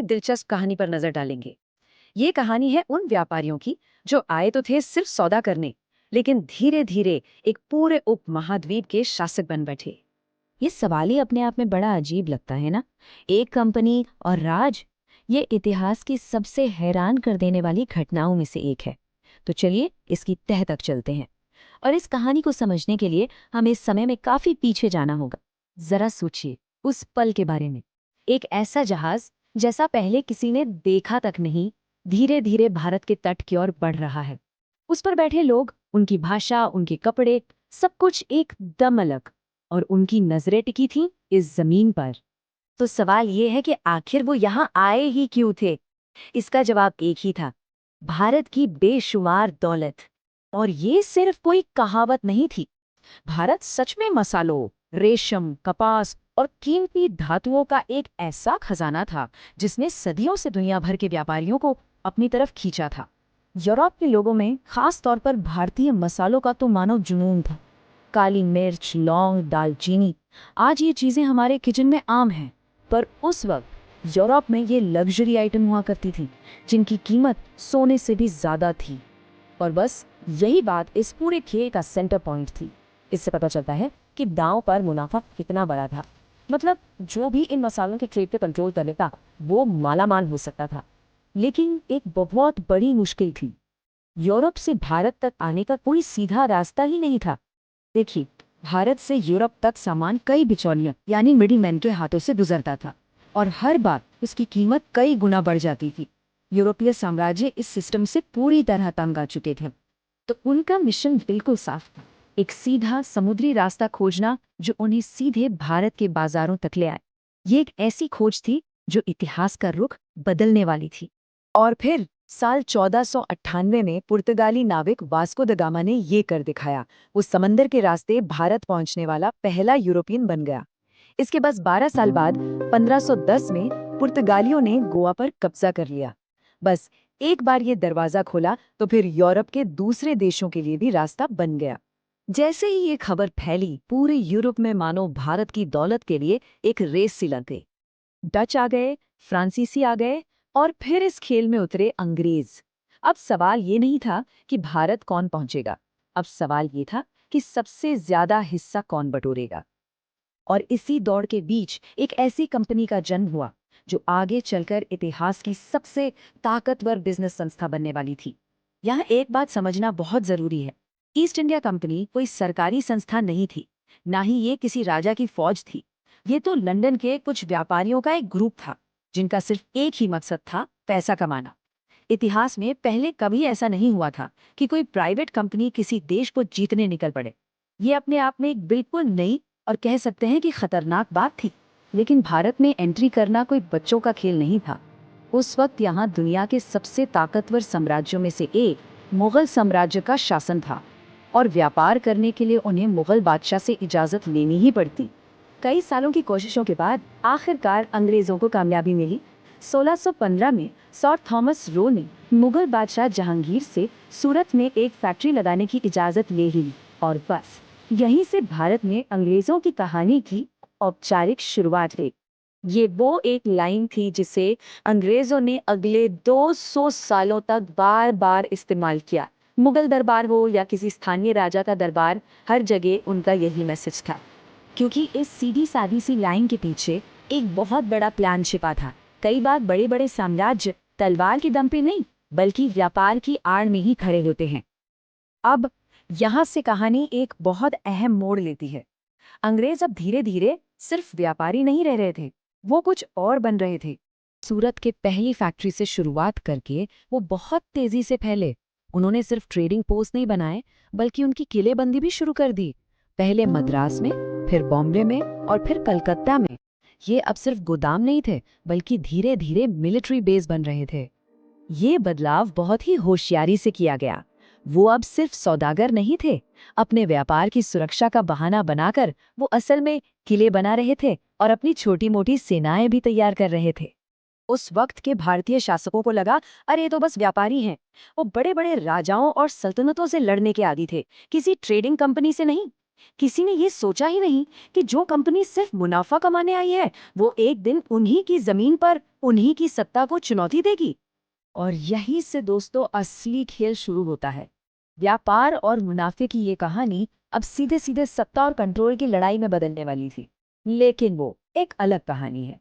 दिलचस्प कहानी पर नजर डालेंगे। ये कहानी है उन व्यापारियों की जो आए तो थे सिर्फ सौदा करने, लेकिन धीरे धीरे एक पूरे उपमहाद्वीप के शासक बन बैठे। ये सवाल ही अपने आप में बड़ा अजीब लगता है ना। एक कंपनी और राज, ये इतिहास की सबसे हैरान कर देने वाली घटनाओं में से एक है। तो चलिए इसकी तह तक चलते हैं। और इस कहानी को समझने के लिए हमें इस समय में काफी पीछे जाना होगा। जरा सोचिए उस पल के बारे में। एक ऐसा जहाज जैसा पहले किसी ने देखा तक नहीं, धीरे धीरे भारत के तट की ओर बढ़ रहा है। उस पर बैठे लोग, उनकी भाषा, उनके कपड़े, सब कुछ एकदम अलग। और उनकी नजरें टिकी थीं इस जमीन पर। तो सवाल ये है कि आखिर वो यहाँ आए ही क्यों थे। इसका जवाब एक ही था, भारत की बेशुमार दौलत। और ये सिर्फ कोई कहावत नहीं थी। भारत सच में मसालों, रेशम, कपास और कीमती धातुओं का एक ऐसा खजाना था जिसने सदियों से दुनिया भर के व्यापारियों को अपनी तरफ खींचा था। यूरोप के लोगों में खास तौर पर भारतीय मसालों का तो मानो जुनून था। काली मिर्च, लौंग, दालचीनी, आज ये चीजें हमारे किचन में आम हैं, पर उस वक्त यूरोप में ये लग्जरी आइटम हुआ करती थी जिनकी कीमत सोने से भी ज्यादा थी। और बस यही बात इस पूरे खेल का सेंटर पॉइंट थी। इससे पता चलता है कि दांव पर मुनाफा कितना बड़ा था। मतलब जो भी इन मसालों के ट्रेड पे कंट्रोल कर लेता वो मालामाल हो सकता था। लेकिन एक बहुत बड़ी मुश्किल थी, यूरोप से भारत तक आने का कोई सीधा रास्ता ही नहीं था। देखिए, भारत से यूरोप तक सामान कई बिचौलियों यानी मिडिलमैन के हाथों से गुजरता था, और हर बार उसकी कीमत कई गुना बढ़ जाती थी। यूरोपीय साम्राज्य इस सिस्टम से पूरी तरह तंग आ चुके थे। तो उनका मिशन बिल्कुल साफ था, एक सीधा समुद्री रास्ता खोजना जो उन्हें सीधे भारत के बाजारों तक ले आए। ये एक ऐसी खोज थी जो इतिहास का रुख बदलने वाली थी। और फिर साल 1498 में पुर्तगाली नाविक वास्को द गामा ने ये कर दिखाया। वो समंदर के रास्ते भारत पहुंचने वाला पहला यूरोपियन बन गया। इसके बस 12 साल बाद 1510 में पुर्तगालियों ने गोवा पर कब्जा कर लिया। बस एक बार ये दरवाजा खोला तो फिर यूरोप के दूसरे देशों के लिए भी रास्ता बन गया। जैसे ही ये खबर फैली, पूरे यूरोप में मानो भारत की दौलत के लिए एक रेस सी लग गई। डच आ गए, फ्रांसीसी आ गए, और फिर इस खेल में उतरे अंग्रेज। अब सवाल ये नहीं था कि भारत कौन पहुंचेगा, अब सवाल ये था कि सबसे ज्यादा हिस्सा कौन बटोरेगा। और इसी दौड़ के बीच एक ऐसी कंपनी का जन्म हुआ जो आगे चलकर इतिहास की सबसे ताकतवर बिजनेस संस्था बनने वाली थी। यहाँ एक बात समझना बहुत जरूरी है, ईस्ट इंडिया कंपनी कोई सरकारी संस्था नहीं थी, ना ही ये किसी राजा की फौज थी। ये तो लंदन के कुछ व्यापारियों का एक ग्रुप था जिनका सिर्फ एक ही मकसद था, पैसा कमाना। इतिहास में पहले कभी ऐसा नहीं हुआ था कि कोई प्राइवेट कंपनी किसी देश को जीतने निकल पड़े। ये अपने आप में एक बिल्कुल नई और कह सकते हैं कि खतरनाक बात थी। लेकिन भारत में एंट्री करना कोई बच्चों का खेल नहीं था। उस वक्त यहाँ दुनिया के सबसे ताकतवर साम्राज्यों में से एक मुगल साम्राज्य का शासन था, और व्यापार करने के लिए उन्हें मुगल बादशाह से इजाजत लेनी ही पड़ती। कई सालों की कोशिशों के बाद आखिरकार अंग्रेजों को कामयाबी मिली। 1615 में सर थॉमस रो ने मुगल बादशाह जहांगीर से सूरत में एक फैक्ट्री लगाने की इजाजत ले ली, और बस यहीं से भारत में अंग्रेजों की कहानी की औपचारिक शुरुआत हुई। ये वो एक लाइन थी जिसे अंग्रेजों ने अगले 200 सालों तक बार बार इस्तेमाल किया। मुगल दरबार हो या किसी स्थानीय राजा का दरबार, हर जगह उनका यही मैसेज था। क्योंकि इस सीधी सादी सी लाइन के पीछे एक बहुत बड़ा प्लान छिपा था। कई बार बड़े बड़े साम्राज्य तलवार के दम पे नहीं, बल्कि व्यापार की आड़ में ही खड़े होते हैं। अब यहाँ से कहानी एक बहुत अहम मोड़ लेती है। अंग्रेज अब धीरे धीरे सिर्फ व्यापारी नहीं रह रहे थे, वो कुछ और बन रहे थे। सूरत के पहली फैक्ट्री से शुरुआत करके वो बहुत तेजी से फैले। उन्होंने सिर्फ ट्रेडिंग पोस्ट नहीं बनाए, बल्कि उनकी किलेबंदी भी शुरू कर दी। पहले मद्रास में, फिर बॉम्बे में, और फिर कलकत्ता में। ये अब सिर्फ गोदाम नहीं थे, बल्कि धीरे धीरे मिलिट्री बेस बन रहे थे। ये बदलाव बहुत ही होशियारी से किया गया। वो अब सिर्फ सौदागर नहीं थे, अपने व्यापार की सुरक्षा का बहाना बनाकर वो असल में किले बना रहे थे और अपनी छोटी मोटी सेनाएं भी तैयार कर रहे थे। उस वक्त के भारतीय शासकों को लगा, अरे ये तो बस व्यापारी हैं। वो बड़े बड़े राजाओं और सल्तनतों से लड़ने के आदी थे, किसी ट्रेडिंग कंपनी से नहीं। किसी ने ये सोचा ही नहीं कि जो कंपनी सिर्फ मुनाफा कमाने आई है वो एक दिन उन्हीं की जमीन पर उन्हीं की सत्ता को चुनौती देगी। और यहीं से दोस्तों असली खेल शुरू होता है। व्यापार और मुनाफे की ये कहानी अब सीधे सीधे सत्ता और कंट्रोल की लड़ाई में बदलने वाली थी। लेकिन वो एक अलग कहानी है।